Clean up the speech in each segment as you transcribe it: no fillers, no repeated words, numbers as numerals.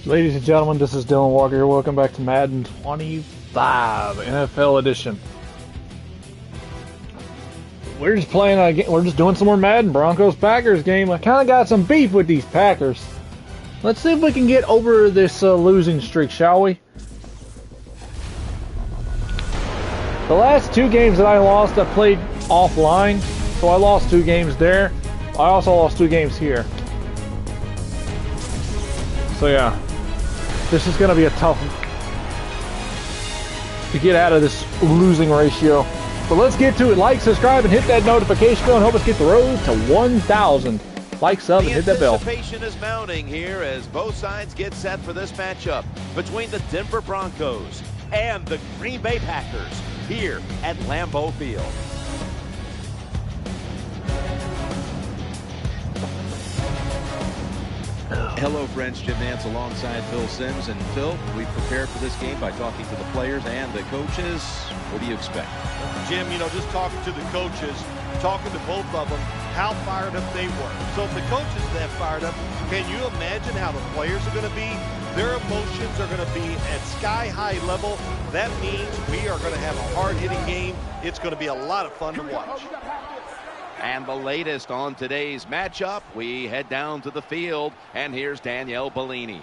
Ladies and gentlemen, this is Dylan Walker here. Welcome back to Madden 25 NFL Edition. We're just playing. We're just doing some more Madden Broncos Packers game. I kind of got some beef with these Packers. Let's see if we can get over this losing streak, shall we? The last two games that I lost, I played offline, so I lost 2 games there. I also lost 2 games here. So yeah. This is going to be a tough one to get out of this losing ratio. But let's get to it. Like, subscribe, and hit that notification bell and help us get the road to 1,000. Like, sub, and hit that bell. The anticipation is mounting here as both sides get set for this matchup between the Denver Broncos and the Green Bay Packers here at Lambeau Field. Hello, friends. Jim Nance alongside Phil Simms. And Phil, we prepared for this game by talking to the players and the coaches. What do you expect? Jim, you know, just talking to the coaches, talking to both of them, how fired up they were. So if the coaches are that fired up, can you imagine how the players are going to be? Their emotions are going to be at sky-high level. That means we are going to have a hard-hitting game. It's going to be a lot of fun to watch. And the latest on today's matchup, we head down to the field, and here's Danielle Bellini.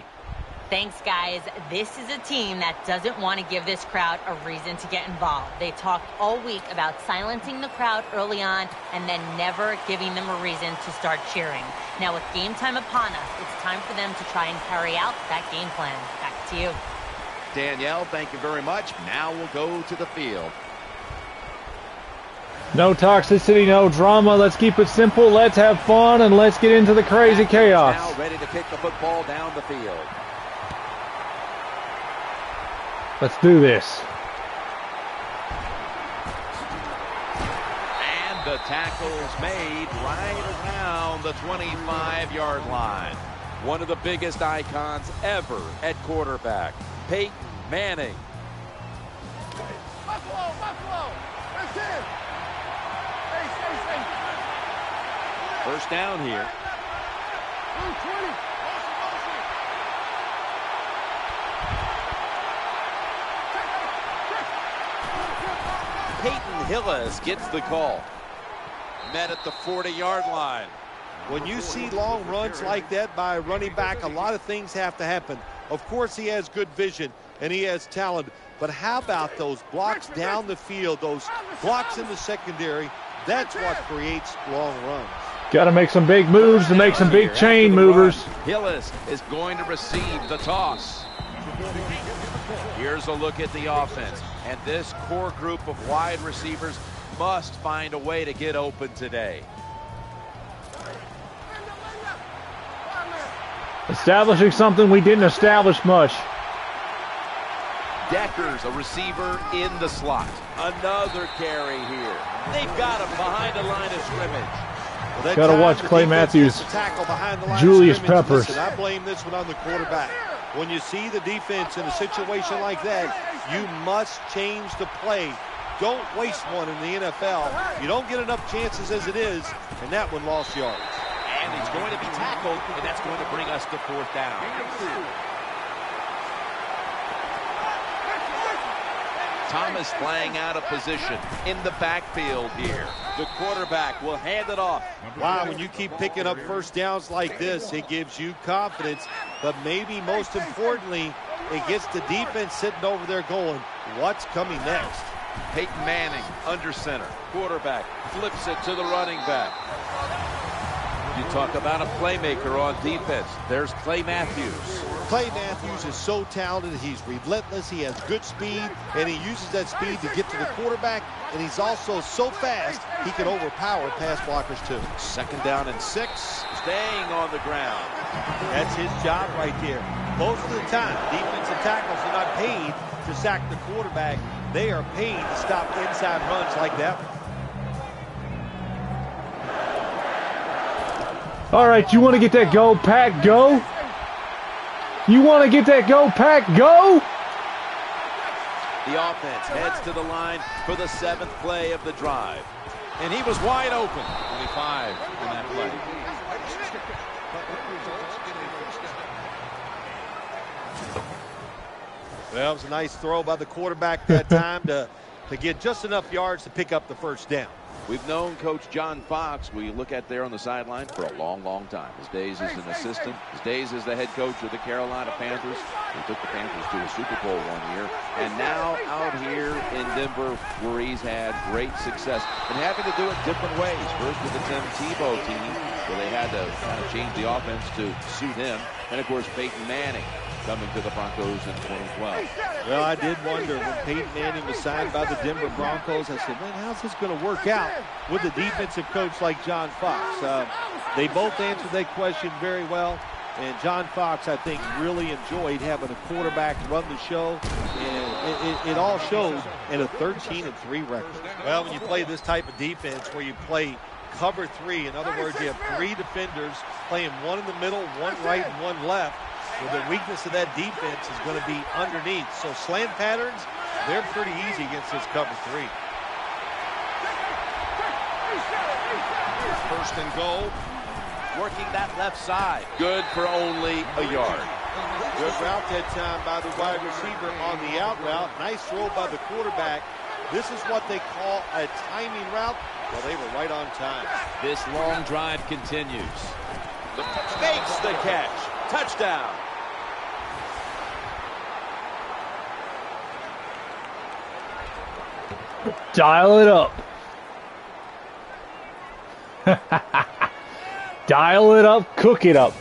Thanks, guys. This is a team that doesn't want to give this crowd a reason to get involved. They talked all week about silencing the crowd early on and then never giving them a reason to start cheering. Now, with game time upon us, it's time for them to try and carry out that game plan. Back to you. Danielle, thank you very much. Now we'll go to the field. No toxicity, no drama. Let's keep it simple. Let's have fun, and let's get into the crazy chaos. Now ready to kick the football down the field. Let's do this. And the tackle's made right around the 25-yard line. One of the biggest icons ever at quarterback, Peyton Manning. Buffalo, that's it. First down here. Peyton Hillis gets the call. Met at the 40-yard line. When you see long runs like that by a running back, a lot of things have to happen. Of course, he has good vision and he has talent, but how about those blocks down the field, those blocks in the secondary? That's what creates long runs. Got to make some big moves to make some big chain movers. Hillis is going to receive the toss. Here's a look at the offense. And this core group of wide receivers must find a way to get open today. Establishing something we didn't establish much. Decker's a receiver in the slot. Another carry here. They've got him behind the line of scrimmage. Well, got to watch Clay Matthews, Julius Peppers. I blame this one on the quarterback. When you see the defense in a situation like that, you must change the play. Don't waste one in the NFL. You don't get enough chances as it is, and that one lost yards. And he's going to be tackled, and that's going to bring us to 4th down. Thomas flying out of position in the backfield here. The quarterback will hand it off. Wow, when you keep picking up first downs like this, it gives you confidence. But maybe most importantly, it gets the defense sitting over there going, what's coming next? Peyton Manning under center. Quarterback flips it to the running back. You talk about a playmaker on defense. There's Clay Matthews. Clay Matthews is so talented. He's relentless. He has good speed, and he uses that speed to get to the quarterback. And he's also so fast, he can overpower pass blockers too. 2nd down and 6. Staying on the ground. That's his job right there. Most of the time, defensive tackles are not paid to sack the quarterback. They are paid to stop inside runs like that. All right, you want to get that go, Pack, go? You want to get that go, Pack, go? The offense heads to the line for the 7th play of the drive. And he was wide open. 25 in that play. Well, it was a nice throw by the quarterback that time to get just enough yards to pick up the first down. We've known Coach John Fox, we look at there on the sideline, for a long, long time. His days as an assistant, his days as the head coach of the Carolina Panthers. He took the Panthers to a Super Bowl one year. And now out here in Denver, where he's had great success and having to do it different ways. First with the Tim Tebow team, where they had to kind of change the offense to suit him. And, of course, Peyton Manning coming to the Broncos in 2012. Well, I did wonder when Peyton Manning was signed by the Denver Broncos, I said, man, how's this going to work out with a defensive coach like John Fox? They both answered that question very well, and John Fox, I think, really enjoyed having a quarterback run the show, and it all shows in a 13-3 record. Well, when you play this type of defense where you play cover 3, in other words, you have 3 defenders playing one in the middle, one right, and one left. Well, the weakness of that defense is going to be underneath. So slant patterns, they're pretty easy against this cover 3. First and goal. Working that left side. Good for only a yard. Good route that time by the wide receiver on the out route. Nice throw by the quarterback. This is what they call a timing route. Well, they were right on time. This long drive continues. Makes the catch. Touchdown. Dial it up. Dial it up, cook it up.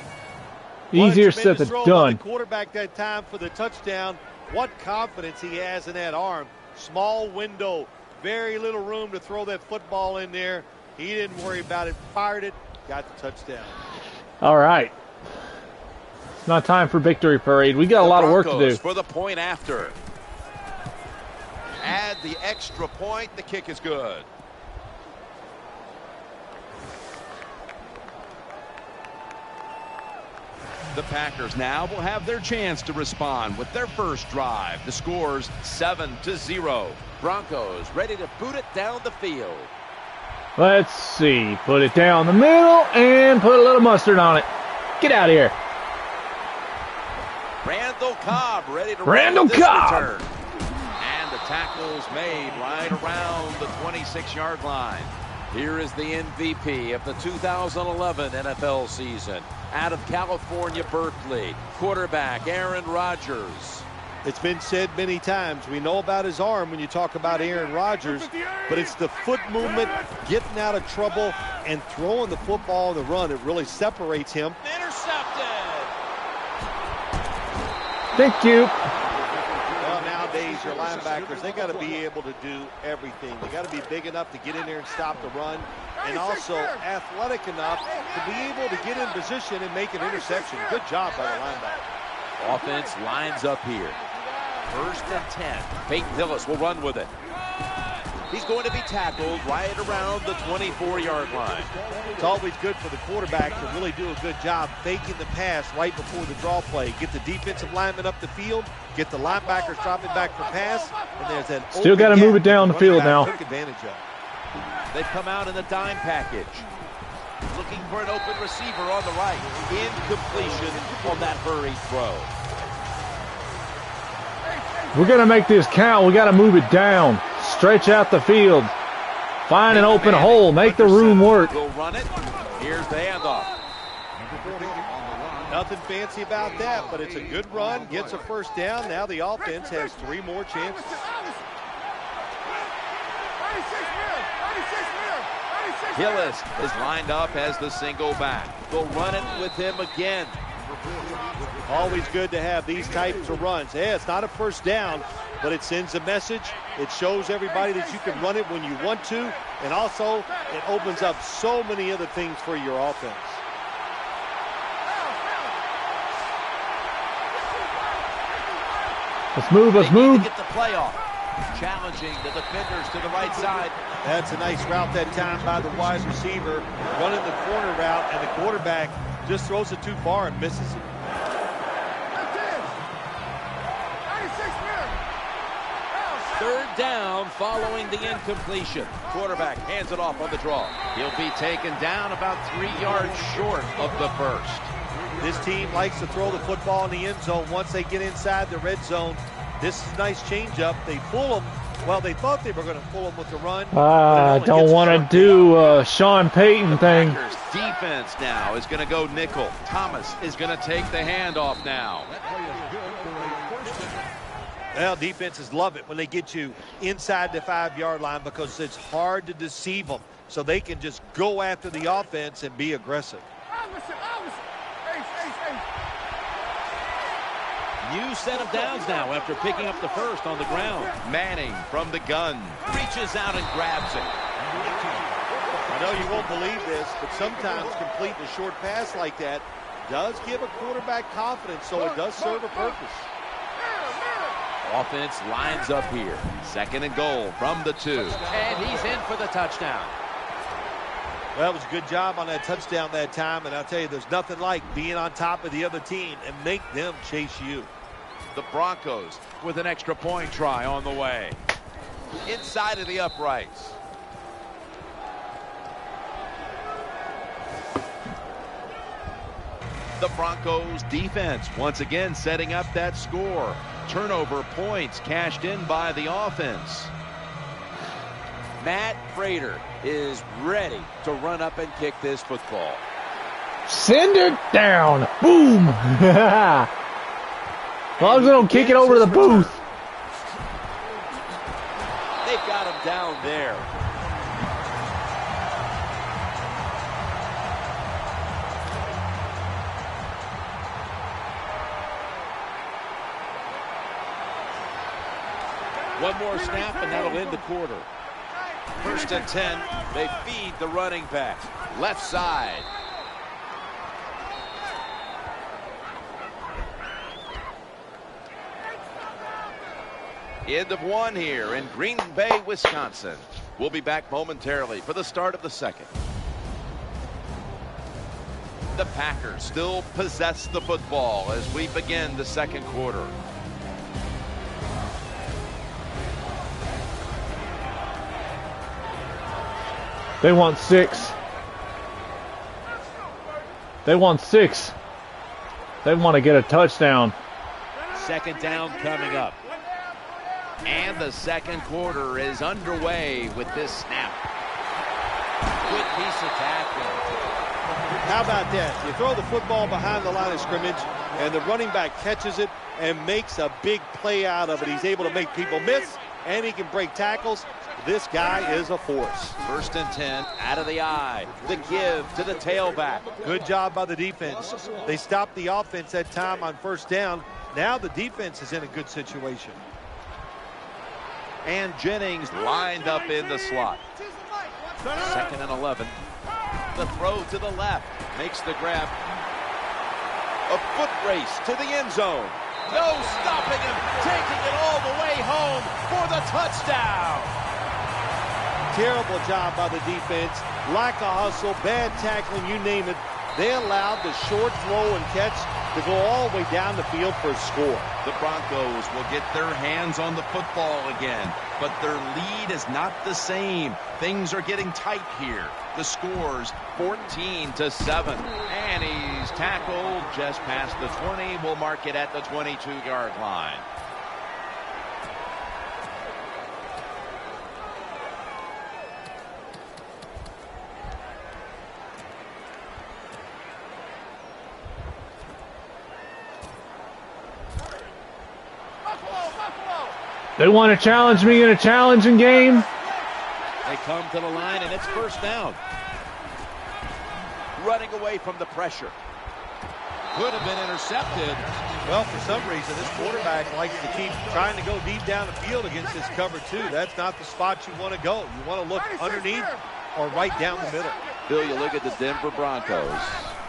Easier said than done. The quarterback that time for the touchdown. What confidence he has in that arm. Small window, very little room to throw that football in there. He didn't worry about it, fired it, got the touchdown. All right. It's not time for victory parade. We got a lot of work to do. For the point after. Add the extra point. The kick is good. The Packers now will have their chance to respond with their first drive. The score's 7-0. Broncos ready to boot it down the field. Let's see. Put it down the middle and put a little mustard on it. Get out of here. Randall Cobb ready to Randall Cobb. Return. And the tackle's made right around the 26-yard line. Here is the MVP of the 2011 NFL season. Out of California, Berkeley, quarterback Aaron Rodgers. It's been said many times, we know about his arm when you talk about Aaron Rodgers, but it's the foot movement, getting out of trouble, and throwing the football on the run. It really separates him. Intercepted. Thank you. Well, nowadays, your linebackers, they got to be able to do everything. They got to be big enough to get in there and stop the run, and also athletic enough to be able to get in position and make an interception. Good job by the linebacker. Offense lines up here. 1st and 10. Peyton Hillis will run with it. He's going to be tackled right around the 24-yard line. It's always good for the quarterback to really do a good job faking the pass right before the draw play. Get the defensive lineman up the field, get the linebackers dropping back for pass, and there's that still got to move it down the field now. Took advantage of. They've come out in the dime package. Looking for an open receiver on the right. Incompletion on that hurried throw. We're going to make this count. We got to move it down. Stretch out the field. Find an open hole. Make the room work. We'll run it. Here's the handoff. Nothing fancy about that, but it's a good run. Gets a first down. Now the offense has 3 more chances. Hillis is lined up as the single back. They'll run it with him again. Always good to have these types of runs. Yeah, it's not a first down, but it sends a message. It shows everybody that you can run it when you want to, and also it opens up so many other things for your offense. Let's move, let's move. Get the play off. Challenging the defenders to the right side. That's a nice route that time by the wide receiver, running the corner route, and the quarterback just throws it too far and misses it. Third down following the incompletion. Quarterback hands it off on the draw. He'll be taken down about 3 yards short of the first. This team likes to throw the football in the end zone once they get inside the red zone. This is a nice changeup. They fool them. Well, they thought they were going to fool them with the run. I don't want to do Sean Payton thing. Packers defense now is going to go nickel. Thomas is going to take the handoff now. Well, defenses love it when they get you inside the 5-yard line because it's hard to deceive them. So they can just go after the offense and be aggressive. New set of downs now after picking up the first on the ground. Manning from the gun reaches out and grabs it. I know you won't believe this, but sometimes completing a short pass like that does give a quarterback confidence, so it does serve a purpose. Offense lines up here. 2nd and goal from the 2. And he's in for the touchdown. Well, it was a good job on that touchdown that time, and I'll tell you, there's nothing like being on top of the other team and make them chase you. The Broncos with an extra point try on the way. Inside of the uprights. The Broncos defense once again setting up that score. Turnover points cashed in by the offense. Matt Prater is ready to run up and kick this football. Send it down. Boom. As long as they don't kick it over to the booth. They've got him down there. One more snap and that'll end the quarter. 1st and 10. They feed the running back. Left side. End of 1 here in Green Bay, Wisconsin. We'll be back momentarily for the start of the 2nd. The Packers still possess the football as we begin the 2nd quarter. They want 6. They want 6. They want to get a touchdown. 2nd down coming up. And the 2nd quarter is underway with this snap. Good piece of tackling. How about that? You throw the football behind the line of scrimmage, and the running back catches it and makes a big play out of it. He's able to make people miss, and he can break tackles. This guy is a force. 1st and 10, out of the eye. The give to the tailback. Good job by the defense. They stopped the offense that time on 1st down. Now the defense is in a good situation. And Jennings lined up in the slot. 2nd and 11. The throw to the left. Makes the grab. A foot race to the end zone. No stopping him. Taking it all the way home for the touchdown. Terrible job by the defense. Lack of hustle, bad tackling, you name it. They allowed the short throw and catch to go all the way down the field for a score. The Broncos will get their hands on the football again, but their lead is not the same. Things are getting tight here. The score's 14-7. And he's tackled just past the 20. We'll mark it at the 22-yard line. They want to challenge me in a challenging game. They come to the line, and it's 1st down. Running away from the pressure. Could have been intercepted. Well, for some reason, this quarterback likes to keep trying to go deep down the field against this cover 2. That's not the spot you want to go. You want to look underneath or right down the middle. Bill, you look at the Denver Broncos.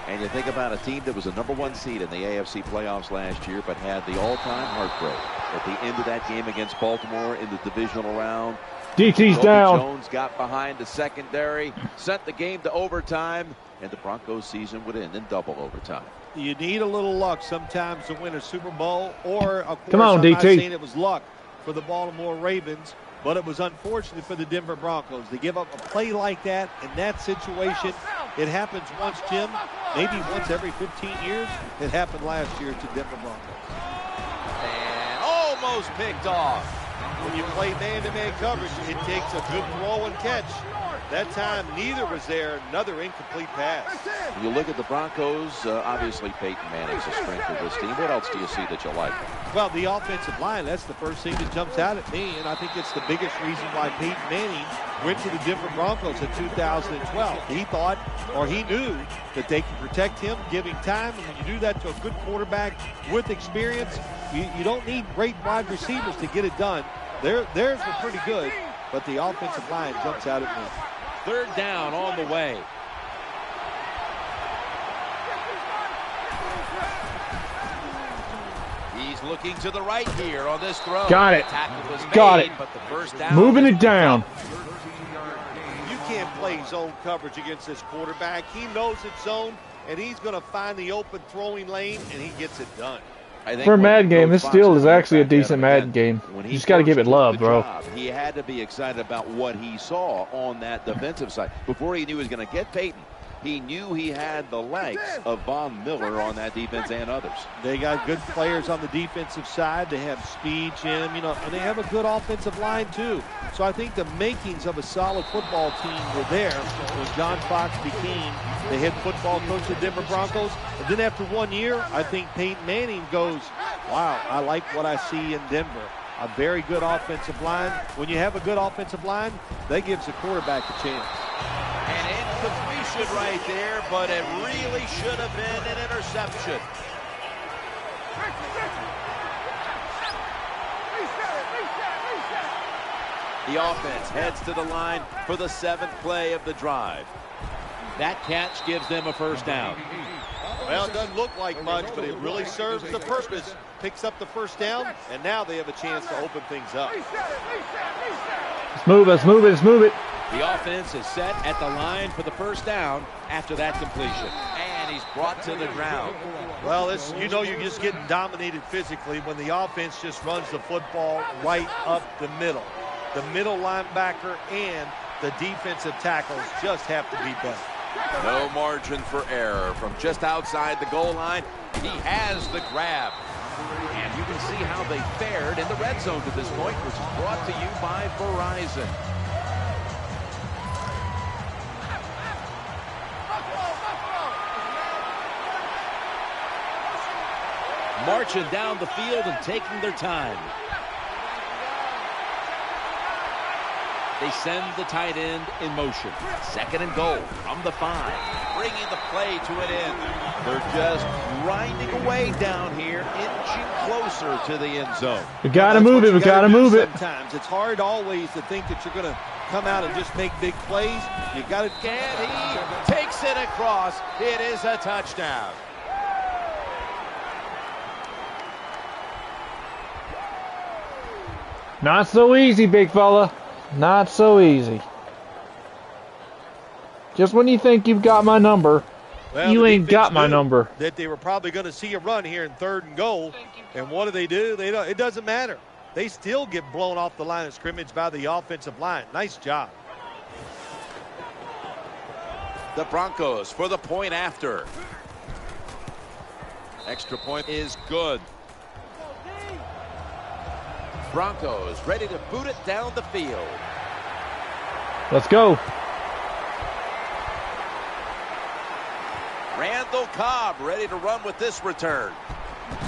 And you think about a team that was a #1 seed in the AFC playoffs last year, but had the all-time heartbreak at the end of that game against Baltimore in the divisional round. DT's down. Jones got behind the secondary, sent the game to overtime, and the Broncos season would end in double overtime. You need a little luck sometimes to win a Super Bowl, or of course, Come on, I'm DT. not saying it was luck for the Baltimore Ravens, but it was unfortunate for the Denver Broncos. To give up a play like that in that situation, it happens once, Jim, maybe once every 15 years. It happened last year to Denver Broncos. And almost picked off. When you play man-to-man coverage, it takes a good throw and catch. That time, neither was there. Another incomplete pass. When you look at the Broncos, obviously Peyton Manning's the strength of this team. What else do you see that you like? Well, the offensive line, that's the first thing that jumps out at me, and I think it's the biggest reason why Peyton Manning went to the Denver Broncos in 2012. He thought, or he knew, that they could protect him, give him time, and when you do that to a good quarterback with experience, you don't need great wide receivers to get it done. Theirs were pretty good, but the offensive line jumps out at me. 3rd down on the way. He's looking to the right here on this throw. Got it. Tackle was Got made, it. but the first down. Moving it down. You can't play zone coverage against this quarterback. He knows it's zone, and he's going to find the open throwing lane, and he gets it done. For a Madden game, this still is actually a decent Madden game. You just got to give it love, bro. He had to be excited about what he saw on that defensive side. Before he knew he was going to get Peyton, he knew he had the legs of Von Miller on that defense and others. They got good players on the defensive side. They have speed, Jim, and they have a good offensive line, too. So I think the makings of a solid football team were there when John Fox became the head football coach of the Denver Broncos. And then after 1 year, I think Peyton Manning goes, wow, I like what I see in Denver. A very good offensive line. When you have a good offensive line, that gives the quarterback a chance. An incompletion right there, but it really should have been an interception. The offense heads to the line for the 7th play of the drive. That catch gives them a first down. Well, it doesn't look like much, but it really serves the purpose. Picks up the first down, and now they have a chance to open things up. Let's move it, let's move it, let's move it. The offense is set at the line for the first down after that completion. And he's brought to the ground. Well, you're just getting dominated physically when the offense just runs the football right up the middle. The middle linebacker and the defensive tackles just have to be better. No margin for error from just outside the goal line. He has the grab. And you can see how they fared in the red zone to this point, which is brought to you by Verizon. Marching down the field and taking their time. They send the tight end in motion. 2nd and goal from the 5. Bringing the play to an end. They're just grinding away down here, inching closer to the end zone. We got to move it. We got to move it. Sometimes it's hard always to think that you're going to come out and just make big plays. You got to. And he takes it across. It is a touchdown. Not so easy, big fella. Not so easy. Just when you think you've got my number, Well, you the ain't got defense my knew number. That they were probably going to see a run here in 3rd and goal. And what do? They don't, it doesn't matter. They still get blown off the line of scrimmage by the offensive line. Nice job. The Broncos for the point after. Extra point is good. Broncos ready to boot it down the field. Let's go. Randall Cobb ready to run with this return.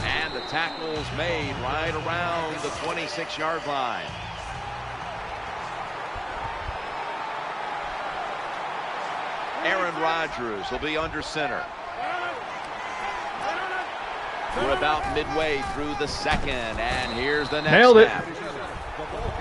And the tackle's made right around the 26-yard line. Aaron Rodgers will be under center. We're about midway through the 2nd, and here's the next Nailed it. snap.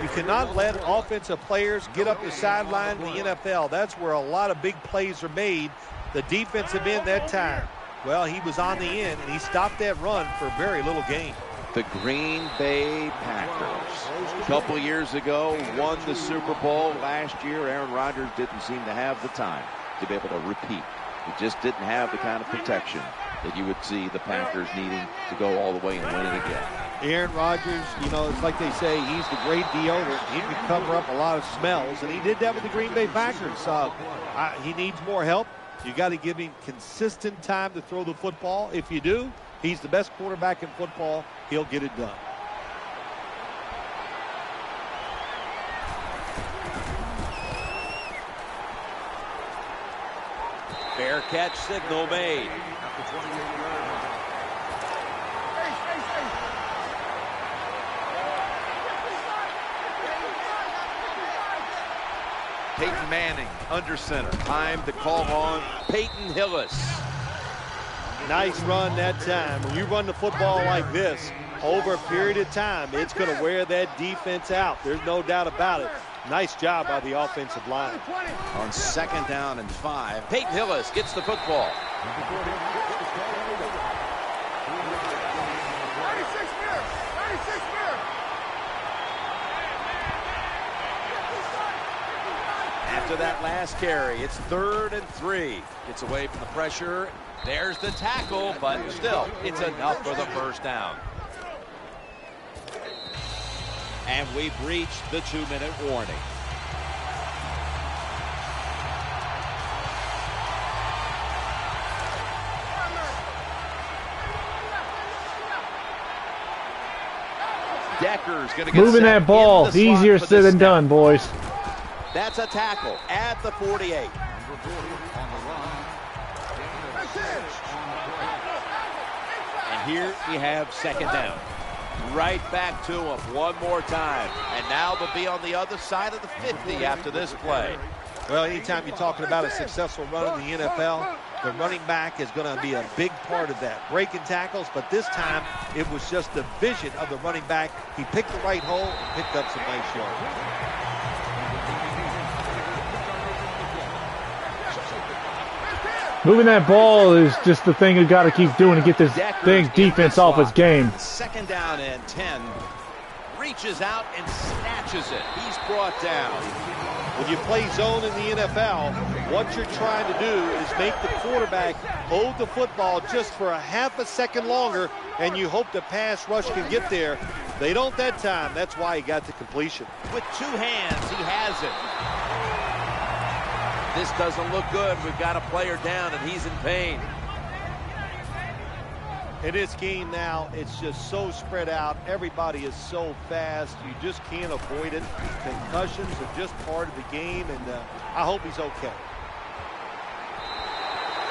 You cannot let offensive players get up the sideline in the NFL. That's where a lot of big plays are made. The defensive end that time, well, he was on the end, and he stopped that run for very little gain. The Green Bay Packers, a couple years ago, won the Super Bowl. Last year, Aaron Rodgers didn't seem to have the time to be able to repeat. He just didn't have the kind of protection that you would see the Packers needing to go all the way and win it again. Aaron Rodgers, you know, it's like they say, he's the great deodorant. He can cover up a lot of smells, and he did that with the Green Bay Packers. He needs more help. You got to give him consistent time to throw the football. If you do, he's the best quarterback in football. He'll get it done. Fair catch signal made. Peyton Manning under center. Time to call on Peyton Hillis. Nice run that time. When you run the football like this over a period of time, it's going to wear that defense out. There's no doubt about it. Nice job by the offensive line. On 2nd down and 5, Peyton Hillis gets the football. After that last carry, it's 3rd and 3. Gets away from the pressure. There's the tackle, but still, it's enough for the first down. And we've reached the 2-minute warning. Decker's going to get moving that ball. Easier said than done, boys. That's a tackle at the 48. And here we have 2nd down. Right back to him one more time. And now they'll be on the other side of the 50 after this play. Well, anytime you're talking about a successful run in the NFL, the running back is going to be a big part of that. Breaking tackles, but this time it was just the vision of the running back. He picked the right hole and picked up some nice yards. Moving that ball is just the thing you got to keep doing to get this thing defense off its game. 2nd down and 10. Reaches out and snatches it. He's brought down. When you play zone in the NFL, what you're trying to do is make the quarterback hold the football just for a half a second longer, and you hope the pass rush can get there. They don't that time. That's why he got the completion. With 2 hands, he has it. This doesn't look good. We've got a player down, and he's in pain. In this game now, it's just so spread out. Everybody is so fast. You just can't avoid it. Concussions are just part of the game, and I hope he's okay.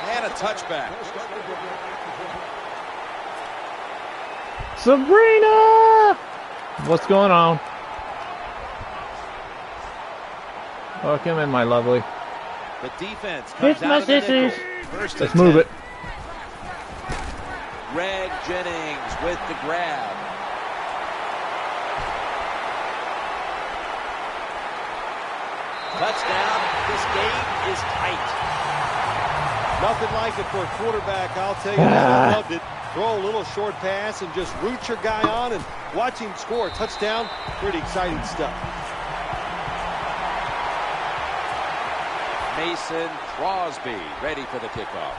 And a touchback. Sabrina! What's going on? Oh, come in, my lovely. The defense comes It's out my of the sisters. nickel. Let's move it. Greg Jennings with the grab. Touchdown. This game is tight. Nothing like it for a quarterback, I'll tell you that. I loved it. Throw a little short pass and just root your guy on and watch him score a touchdown. Pretty exciting stuff. Mason Crosby ready for the kickoff.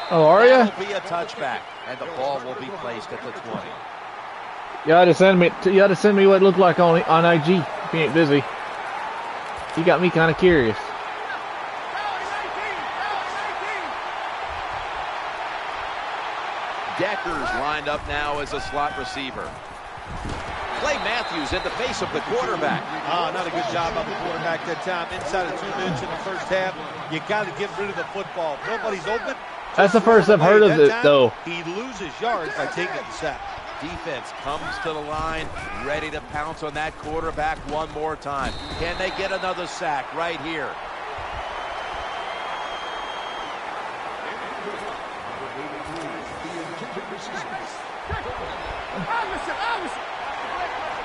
Oh, are ya? That'll be a touchback, and the ball will be placed at the 20. You ought to send me what it looked like on IG. If you ain't busy. You got me kind of curious. Decker's lined up now as a slot receiver. Clay Matthews in the face of the quarterback. Not a good job by the quarterback that time. Inside of 2 minutes in the first half, you got to get rid of the football. Nobody's open. That's the first I've heard of it, though. He loses yards by taking the sack. Defense comes to the line, ready to pounce on that quarterback one more time. Can they get another sack right here?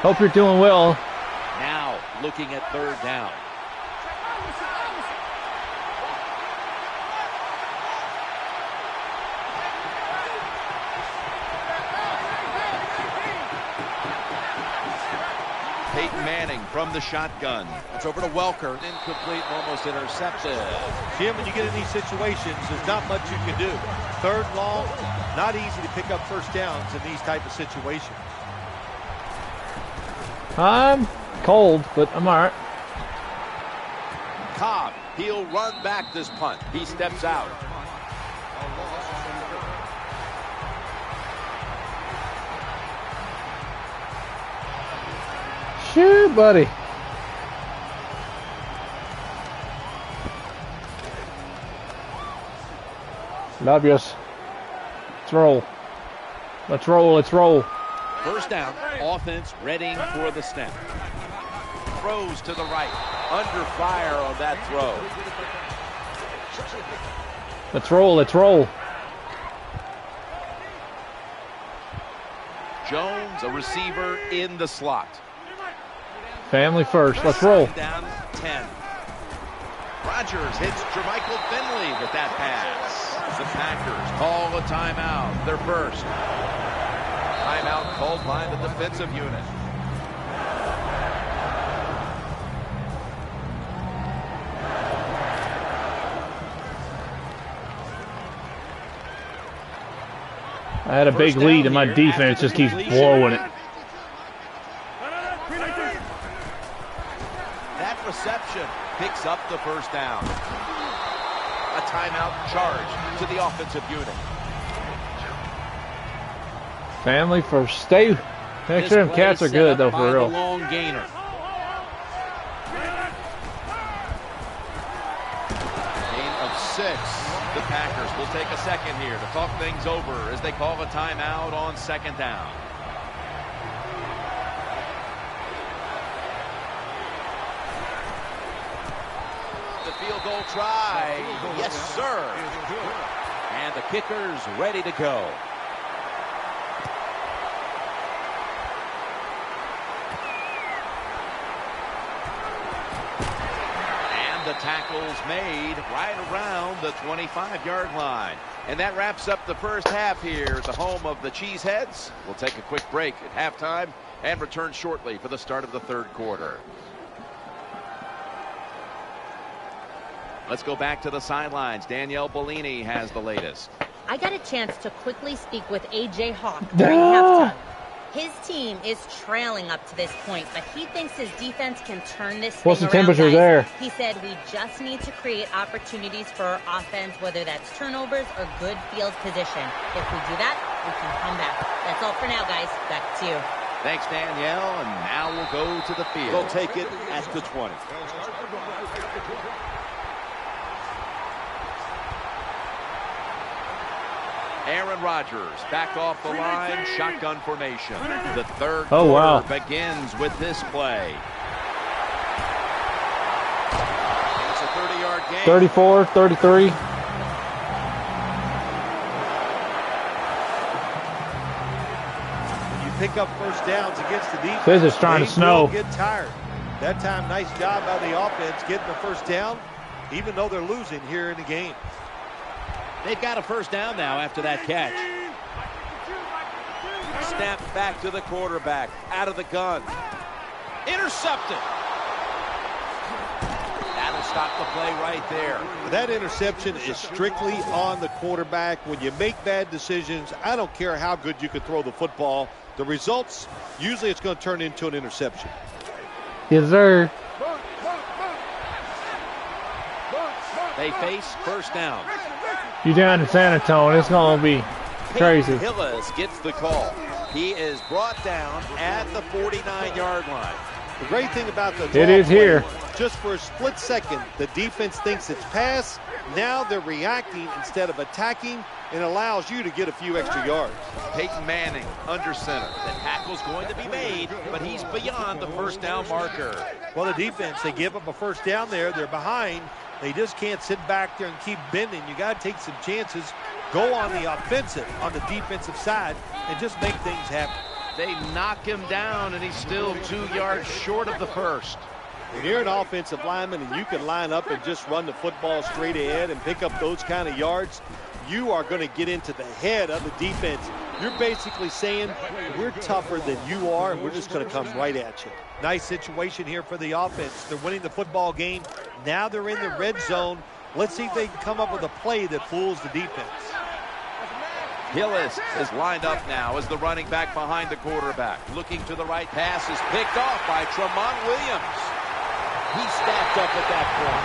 Hope you're doing well. Now looking at 3rd down. Peyton Manning from the shotgun. It's over to Welker. Incomplete, almost intercepted. Jim, when you get in these situations, there's not much you can do. Third long, not easy to pick up first downs in these type of situations. I'm cold, but I'm all right. Cobb, he'll run back this punt. He steps out. Shoot, buddy. Love yous. Let's roll. Let's roll. Let's roll. First down. Offense ready for the snap. Throws to the right. Under fire on that throw. Let's roll. Let's roll. Jones, a receiver in the slot. Family first. Let's roll. Down 10. Rodgers hits Jermichael Finley with that pass. The Packers call a timeout. Their first. Timeout called by the defensive unit. I had a big lead and my defense just keeps blowing it. That reception picks up the first down. A timeout charge to the offensive unit. Family first. Stay. Make sure them cats are good though, for real. Long gainer. Gain of 6. The Packers will take a second here to talk things over as they call a timeout on second down. The field goal try. Yes, sir. And the kicker's ready to go. The tackle's made right around the 25-yard line. And that wraps up the first half here at the home of the Cheeseheads. We'll take a quick break at halftime and return shortly for the start of the third quarter. Let's go back to the sidelines. Danielle Bellini has the latest. I got a chance to quickly speak with A.J. Hawk during halftime. His team is trailing up to this point, but he thinks his defense can turn this thing What's the around, temperature guys. there? He said we just need to create opportunities for our offense, whether that's turnovers or good field position. If we do that, we can come back. That's all for now, guys. Back to you. Thanks, Danielle. And now we'll go to the field. They'll take it at the 20. Aaron Rodgers back off the line, shotgun formation. The third Oh, wow. quarter begins with this play. It's a 30-yard gain. 34, 33. When you pick up first downs against the defense, Says it's trying to snow. Get tired. That time, nice job by the offense getting the first down, even though they're losing here in the game. They've got a first down now after that catch. Snap back to the quarterback. Out of the gun. Intercepted. That'll stop the play right there. That interception is strictly on the quarterback. When you make bad decisions, I don't care how good you can throw the football. The results, usually it's going to turn into an interception. Yes, sir. They face first down. You down in San Antonio, it's going to be crazy. Hillis gets the call. He is brought down at the 49-yard line. The great thing about the It is play, here. just for a split second, the defense thinks it's pass. Now they're reacting instead of attacking, and allows you to get a few extra yards. Peyton Manning under center. The tackle's going to be made, but he's beyond the first down marker. Well, the defense, they give up a first down there. They're behind. They just can't sit back there and keep bending. You got to take some chances. Go on the offensive, on the defensive side, and just make things happen. They knock him down, and he's still 2 yards short of the first. When you're an offensive lineman and you can line up and just run the football straight ahead and pick up those kind of yards, you are going to get into the head of the defense. You're basically saying, we're tougher than you are, and we're just going to come right at you. Nice situation here for the offense. They're winning the football game. Now they're in the red zone. Let's see if they can come up with a play that fools the defense. Hillis is lined up now as the running back behind the quarterback. Looking to the right, pass is picked off by Tremont Williams. He stacked up at that point.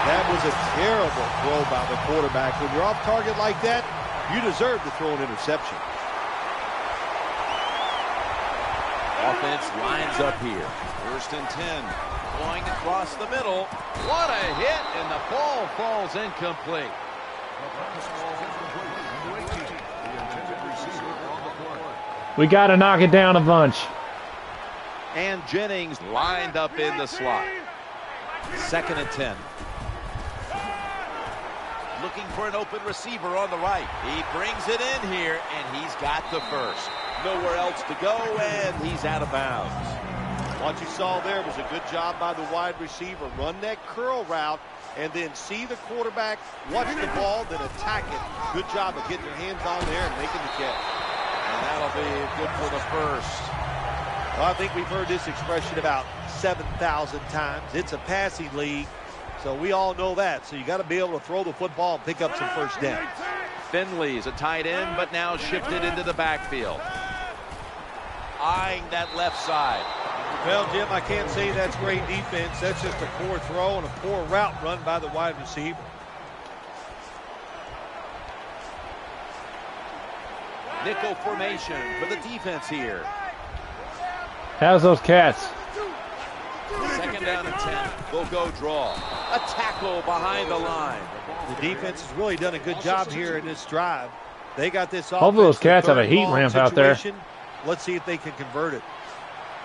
That was a terrible throw by the quarterback. When you're off target like that, you deserve to throw an interception. Offense lines up here. 1st and 10. Going across the middle. What a hit, and the ball falls incomplete. We got to knock it down a bunch. And Jennings lined up in the slot. 2nd and 10. Looking for an open receiver on the right. He brings it in here, and he's got the first. Nowhere else to go, and he's out of bounds. What you saw there was a good job by the wide receiver. Run that curl route, and then see the quarterback, watch the ball, then attack it. Good job of getting your hands on there and making the catch. And that'll be good for the first. Well, I think we've heard this expression about 7,000 times. It's a passing league, so we all know that. So you got to be able to throw the football and pick up some first down. Finley's a tight end, but now shifted into the backfield. Eyeing that left side. Well, Jim, I can't say that's great defense. That's just a poor throw and a poor route run by the wide receiver. Nickel formation for the defense here. How's those cats? 2nd down and 10. They'll go draw. A tackle behind the line. The defense has really done a good job here in this drive. They got this offense. Hopefully those cats have a heat lamp out there. Let's see if they can convert it.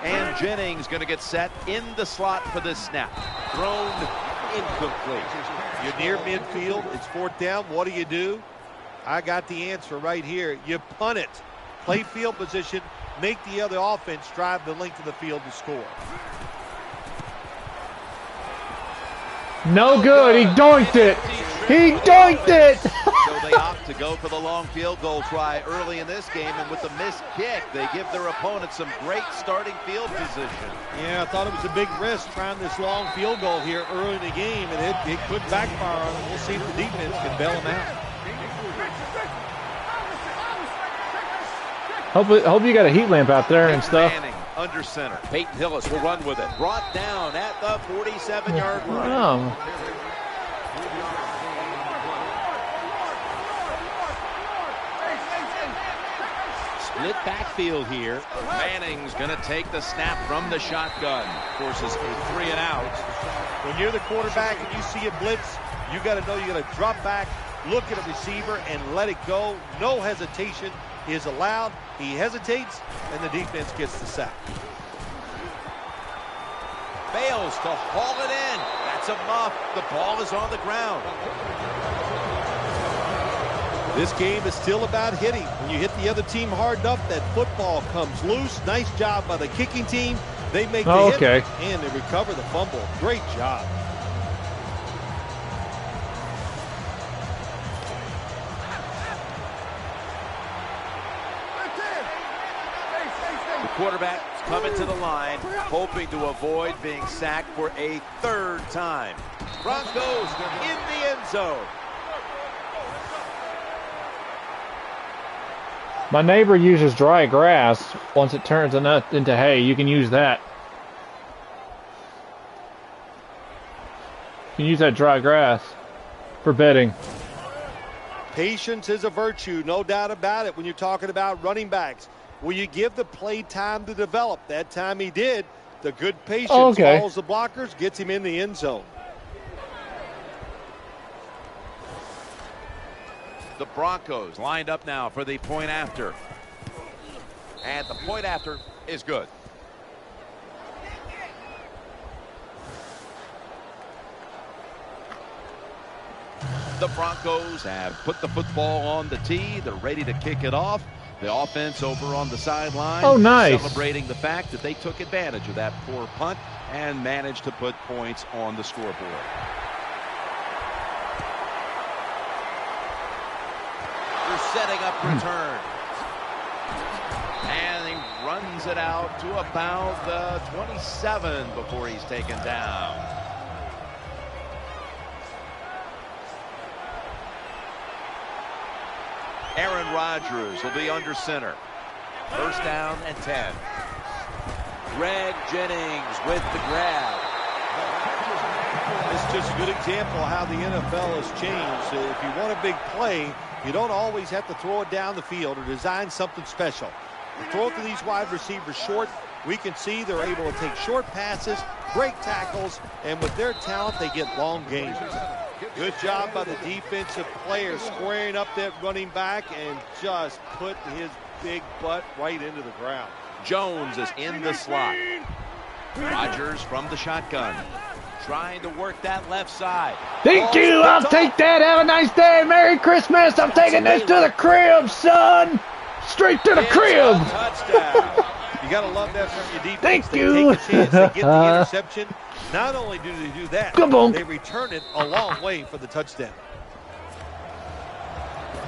And Jennings going to get set in the slot for this snap. Thrown incomplete. You're near midfield. It's 4th down. What do? I got the answer right here. You punt it. Play field position. Make the other offense drive the length of the field to score. No good. He doinked it. He doinked it. So they opt to go for the long field goal try early in this game, and with the missed kick, they give their opponent some great starting field position. Yeah, I thought it was a big risk trying this long field goal here early in the game, and it could backfire on them. We'll see if the defense can bail them out. Hope you got a heat lamp out there and stuff. Manning under center. Peyton Hillis will run with it. Brought down at the 47-yard line. Oh. Split backfield here. Manning's going to take the snap from the shotgun. Forces a 3 and out. When you're the quarterback and you see a blitz, you got to know you got to drop back, look at a receiver, and let it go. No hesitation is allowed. He hesitates, and the defense gets the sack. Fails to haul it in. That's a muff. The ball is on the ground. This game is still about hitting. When you hit the other team hard enough, that football comes loose. Nice job by the kicking team. They make the hit, and they recover the fumble. Great job. The quarterback's coming to the line, hoping to avoid being sacked for a 3rd time. Broncos in the end zone. My neighbor uses dry grass. Once it turns into hay, you can use that. You can use that dry grass for bedding. Patience is a virtue, no doubt about it, when you're talking about running backs. Will you give the play time to develop? That time he did. The good patience follows the blockers, gets him in the end zone. The Broncos lined up now for the point after. And the point after is good. The Broncos have put the football on the tee. They're ready to kick it off. The offense over on the sideline. Oh, nice. Celebrating the fact that they took advantage of that poor punt and managed to put points on the scoreboard. They're setting up return. runs it out to about the 27 before he's taken down. Aaron Rodgers will be under center. First down and 10. Greg Jennings with the grab. This is just a good example of how the NFL has changed. If you want a big play, you don't always have to throw it down the field or design something special. You throw it to these wide receivers short. We can see they're able to take short passes, break tackles, and with their talent, they get long gains. Good job by the defensive player squaring up that running back and just put his big butt right into the ground. Jones is in the slot. Rodgers from the shotgun. Trying to work that left side. Thank you. I'll take that. Have a nice day. Merry Christmas. I'm taking this to the crib, son. Straight to the crib. Touchdown. You got to love that from your defense. Thank they you. Take a chance to get the interception. Not only do they do that, they return it a long way for the touchdown.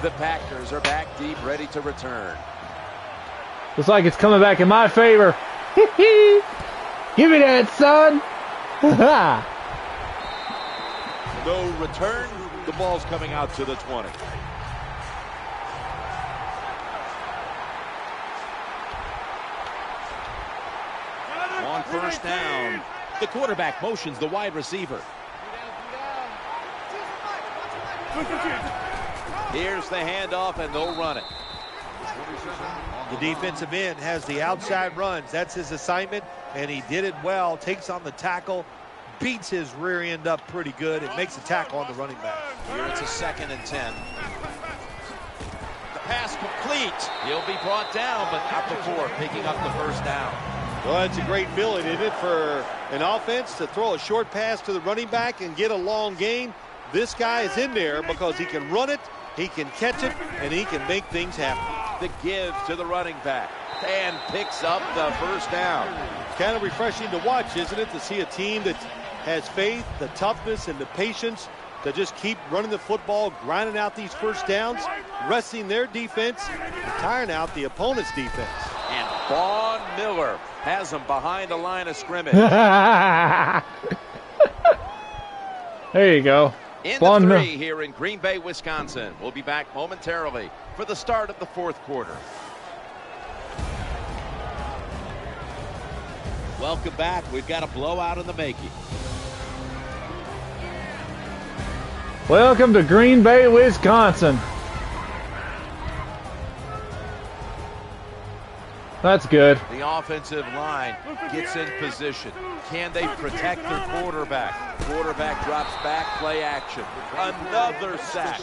The Packers are back deep, ready to return. Looks like it's coming back in my favor. Give me that, son. No return. The ball's coming out to the 20. On first down, the quarterback motions the wide receiver. Here's the handoff, and they'll run it. The defensive end has the outside runs. That's his assignment, and he did it well. Takes on the tackle, beats his rear end up pretty good, and makes a tackle on the running back. Here it's a 2nd and 10. The pass complete. He'll be brought down, but not before picking up the first down. Well, it's a great feeling, isn't it, for an offense to throw a short pass to the running back and get a long gain. This guy is in there because he can run it, he can catch it, and he can make things happen. The give to the running back and picks up the first down. Kind of refreshing to watch, isn't it, to see a team that has faith, the toughness, and the patience to just keep running the football, grinding out these first downs, resting their defense, and tiring out the opponent's defense. And Vaughn Miller has him behind the line of scrimmage. There you go. In the 3 here in Green Bay, Wisconsin. We'll be back momentarily for the start of the 4th quarter. Welcome back. We've got a blowout in the making. Welcome to Green Bay, Wisconsin. That's good. The offensive line gets in position. Can they protect their quarterback? Quarterback drops back, play action. Another sack.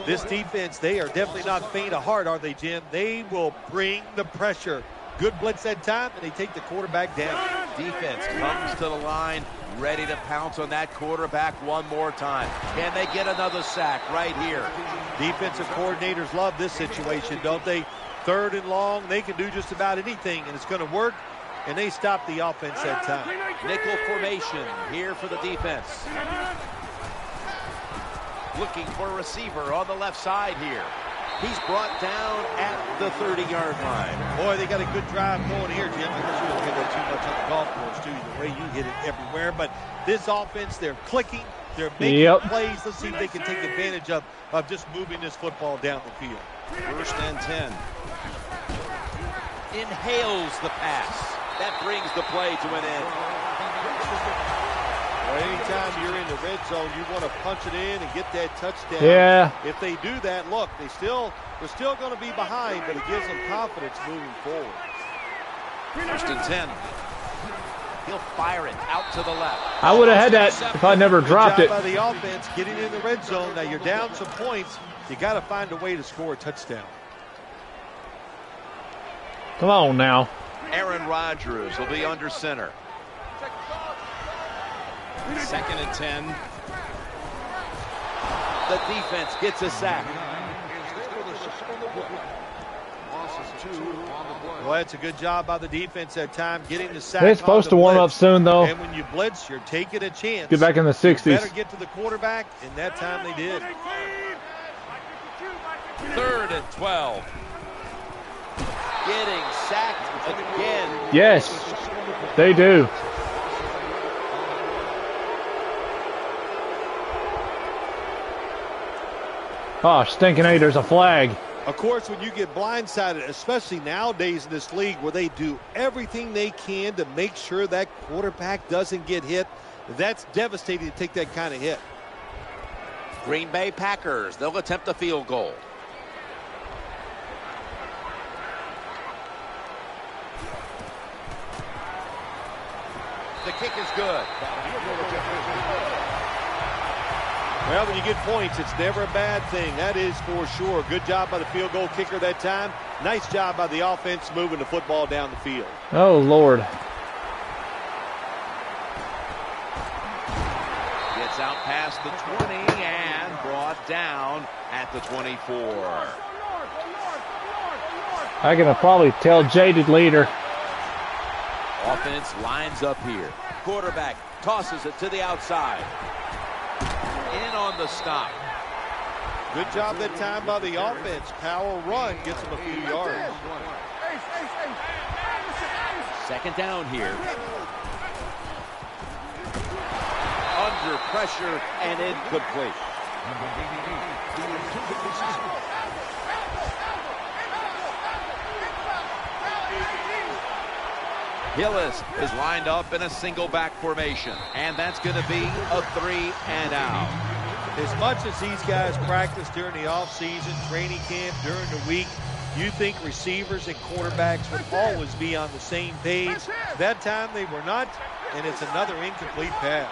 This defense, they are definitely not faint of heart, are they, Jim? They will bring the pressure. Good blitz that time, and they take the quarterback down. Defense comes to the line, ready to pounce on that quarterback one more time. Can they get another sack right here? Defensive coordinators love this situation, don't they? 3rd and long, they can do just about anything, and it's going to work, and they stop the offense that time. Nickel formation here for the defense. Looking for a receiver on the left side here. He's brought down at the 30-yard line. Boy, they got a good drive going here, Jim. I guess you don't get that too much on the golf course, do you? The way you hit it everywhere. But this offense, they're clicking. They're making plays. Let's see if they can take advantage of just moving this football down the field. 1st and 10. Inhales the pass. That brings the play to an end. Well, anytime you're in the red zone, you want to punch it in and get that touchdown. Yeah. If they do that, look, they're still going to be behind, but it gives them confidence moving forward. 1st and 10. He'll fire it out to the left. I would have had that if I never dropped it. By the offense, getting in the red zone. Now you're down some points. You got to find a way to score a touchdown. Come on now. Aaron Rodgers will be under center. 2nd and 10. The defense gets a sack. Well, that's a good job by the defense that time, getting the sack. They're supposed to warm up soon, though. And when you blitz, you're taking a chance. Get back in the 60s. You better get to the quarterback, and that time they did. 3rd and 12. Getting sacked again. Yes, they do. Oh, stinking A, there's a flag. Of course, when you get blindsided, especially nowadays in this league where they do everything they can to make sure that quarterback doesn't get hit, that's devastating to take that kind of hit. Green Bay Packers, they'll attempt a field goal. The kick is good. Well, when you get points, it's never a bad thing. That is for sure. Good job by the field goal kicker that time. Nice job by the offense moving the football down the field. Oh, Lord. Gets out past the 20 and brought down at the 24. I can probably tell jaded leader. Offense lines up here. Quarterback tosses it to the outside. In on the stop. Good job that time by the offense. Power run gets them a few yards. Second down here. Under pressure and incomplete. Hillis is lined up in a single back formation, and that's going to be a 3 and out. As much as these guys practice during the offseason, training camp, during the week, you think receivers and quarterbacks would always be on the same page. That time they were not, and it's another incomplete pass.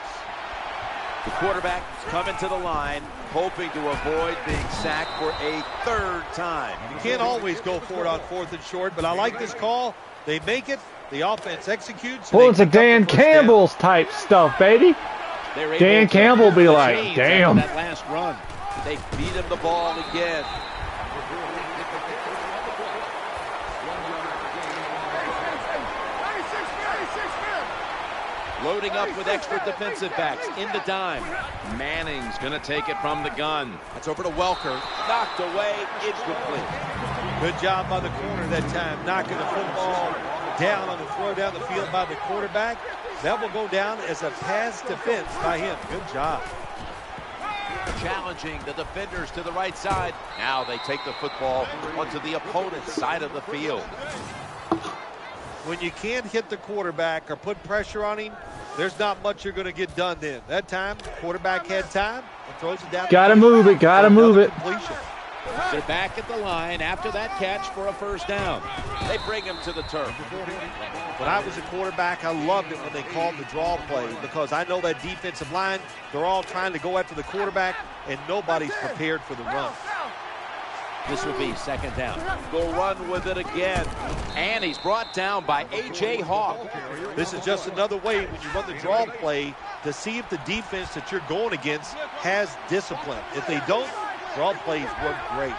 The quarterback is coming to the line, hoping to avoid being sacked for a third time. You can't always go for it on 4th and short, but I like this call. They make it. The offense executes. Well, it's a Dan Campbell's type stuff, baby. Dan Campbell be like, damn. That last run, they beat him the ball again. Loading up with extra defensive backs in the dime. Manning's going to take it from the gun. That's over to Welker. Knocked away, incomplete. Good job by the corner that time, knocking the football down on the throw down the field by the quarterback. That will go down as a pass defense by him. Good job. Challenging the defenders to the right side. Now they take the football onto the opponent's side of the field. When you can't hit the quarterback or put pressure on him, there's not much you're going to get done then. That time, quarterback had time and throws it down. Gotta move it, gotta move it. Completion. They're back at the line after that catch for a first down. They bring him to the turf. When I was a quarterback, I loved it when they called the draw play because I know that defensive line, they're all trying to go after the quarterback, and nobody's prepared for the run. This will be second down. Go run with it again. And he's brought down by A.J. Hawk. This is just another way when you run the draw play to see if the defense that you're going against has discipline. If they don't, draw plays work great.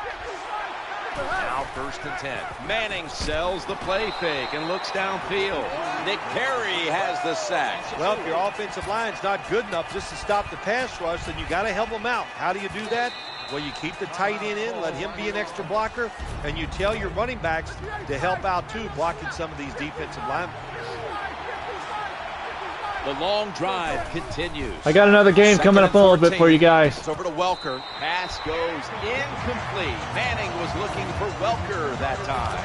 Now 1st and 10. Manning sells the play fake and looks downfield. Nick Perry has the sack. Well, if your offensive line's not good enough just to stop the pass rush, then you got to help them out. How do you do that? Well, you keep the tight end in, let him be an extra blocker, and you tell your running backs to help out too, blocking some of these defensive linemen. The long drive continues. I got another game coming up in a little bit for you guys. It's over to Welker. Pass goes incomplete. Manning was looking for Welker that time.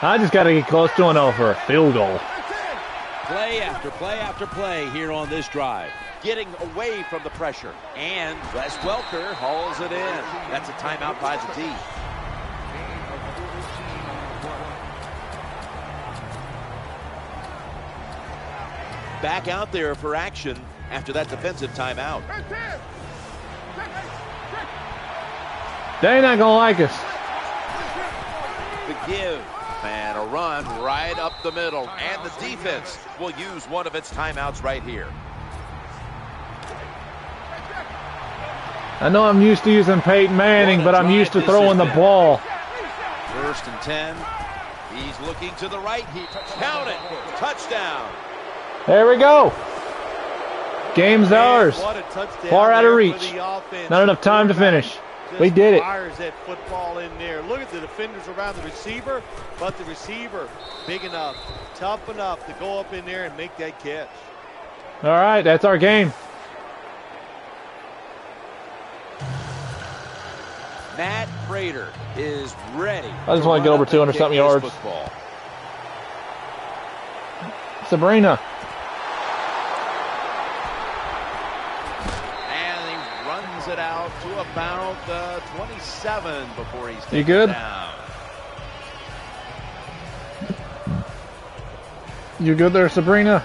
I just got to get close to an for a field goal. Play after play after play here on this drive. Getting away from the pressure. And Wes Welker hauls it in. That's a timeout by the D. Back out there for action after that defensive timeout. They ain't not gonna like us. The give and a run right up the middle, and the defense will use one of its timeouts right here. I know I'm used to using Peyton Manning, but I'm used to throwing the ball. 1st and 10. He's looking to the right. He count it. Touchdown. There we go. Game's ours. Far out of reach. Not enough time to finish. Just We did it. fires that football in there. Look at the defenders around the receiver, but the receiver big enough, tough enough to go up in there and make that catch. All right, that's our game. Matt Prater is ready. I just want to get over 200-something yards. Football. Sabrina. And he runs it out to about 27 before he's taken You good? down. You good there, Sabrina?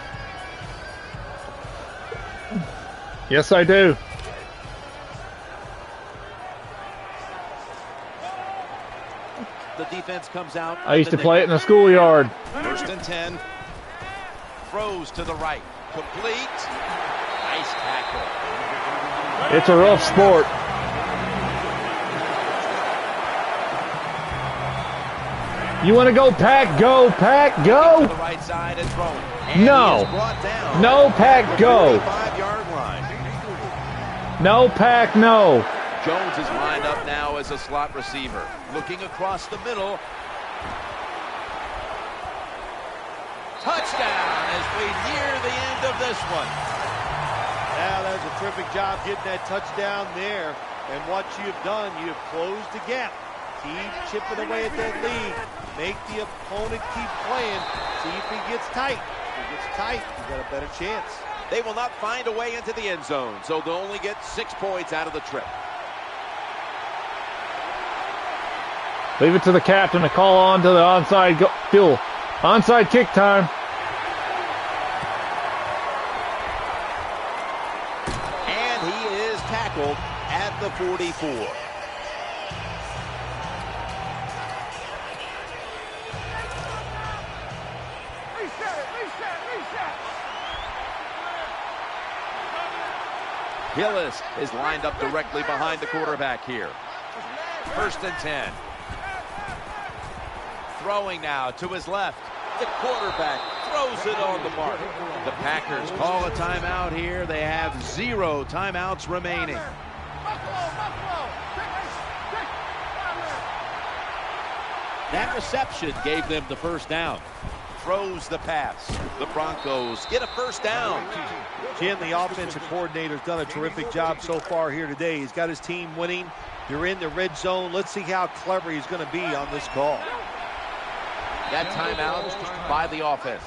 Yes, I do. The defense comes out. I used to play it in the schoolyard. First and 10. Throws to the right. Complete. Nice tackle. It's a rough sport. You want to go, Pack? Go, Pack, go! To the right side and throwing. And No. he is brought down. No, Pack, go! 45-yard line. No, Pack, no. Jones is lined up now as a slot receiver. Looking across the middle. Touchdown as we near the end of this one. Now that was a terrific job getting that touchdown there. And what you've done, you've closed the gap. Keep chipping away at that lead. Make the opponent keep playing. See if he gets tight. If he gets tight, you got a better chance. They will not find a way into the end zone, so they'll only get 6 points out of the trip. Leave it to the captain to call on to the onside field. Onside kick time. And he is tackled at the 44. Hillis is lined up directly behind the quarterback here. First and 10. Throwing now to his left. The quarterback throws it on the mark. The Packers call a timeout here. They have 0 timeouts remaining. That reception gave them the first down. Throws the pass. The Broncos get a first down. Jim, the offensive coordinator's done a terrific job so far here today. He's got his team winning. You're in the red zone. Let's see how clever he's going to be on this call. That timeout by the offense.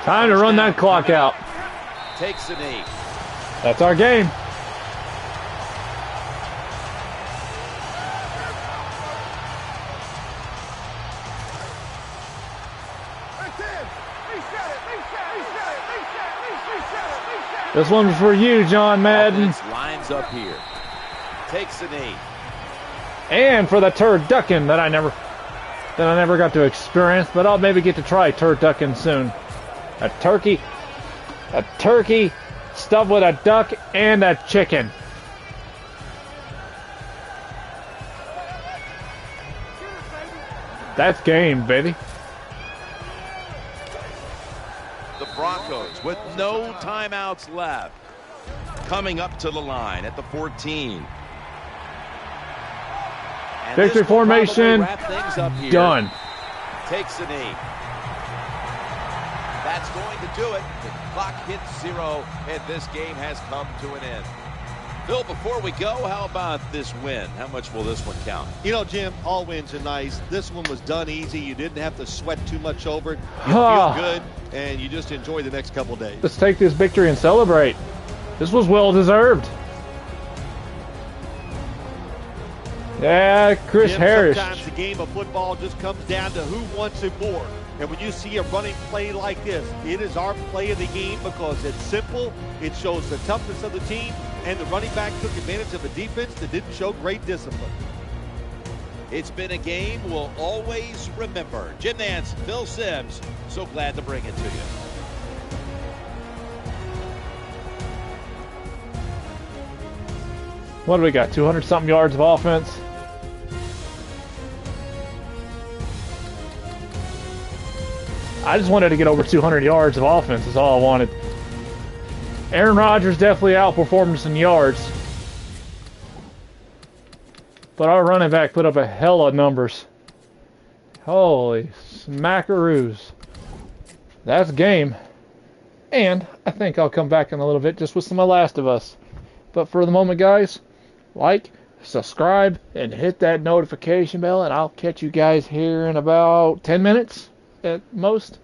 Time to run that clock out. Takes a knee. That's our game. This one's for you, John Madden. Offense lines up here. Takes a knee. And for the turducken that I never got to experience, but I'll maybe get to try turducken soon. A turkey stuffed with a duck and a chicken. That's game, baby. The Broncos with no timeouts left. Coming up to the line at the 14. And Victory this will probably formation. wrap things up here. Done. Takes a knee. That's going to do it. The clock hits 0, and this game has come to an end. Phil, before we go, how about this win? How much will this one count? You know, Jim, all wins are nice. This one was done easy. You didn't have to sweat too much over it. You feel good, and you just enjoy the next couple days. Let's take this victory and celebrate. This was well deserved. Yeah, Chris Jim, Harris. Sometimes the game of football just comes down to who wants it more. And when you see a running play like this, it is our play of the game because it's simple. It shows the toughness of the team, and the running back took advantage of a defense that didn't show great discipline. It's been a game we'll always remember. Jim Nance, Phil Simms, so glad to bring it to you. What do we got? 200-something yards of offense. I just wanted to get over 200 yards of offense is all I wanted. Aaron Rodgers definitely outperformed us in yards. But our running back put up a hell of numbers. Holy smackaroos. That's game. And I think I'll come back in a little bit just with some of Last of Us. But for the moment, guys, like, subscribe, and hit that notification bell, and I'll catch you guys here in about 10 minutes at most.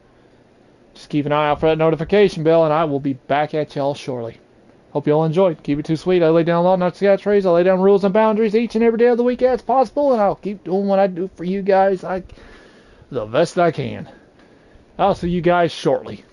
Just keep an eye out for that notification bell, and I will be back at y'all shortly. Hope y'all enjoyed. Keep it too sweet. I lay down law, not catchphrases. I lay down rules and boundaries each and every day of the week as possible, and I'll keep doing what I do for you guys the best I can. I'll see you guys shortly.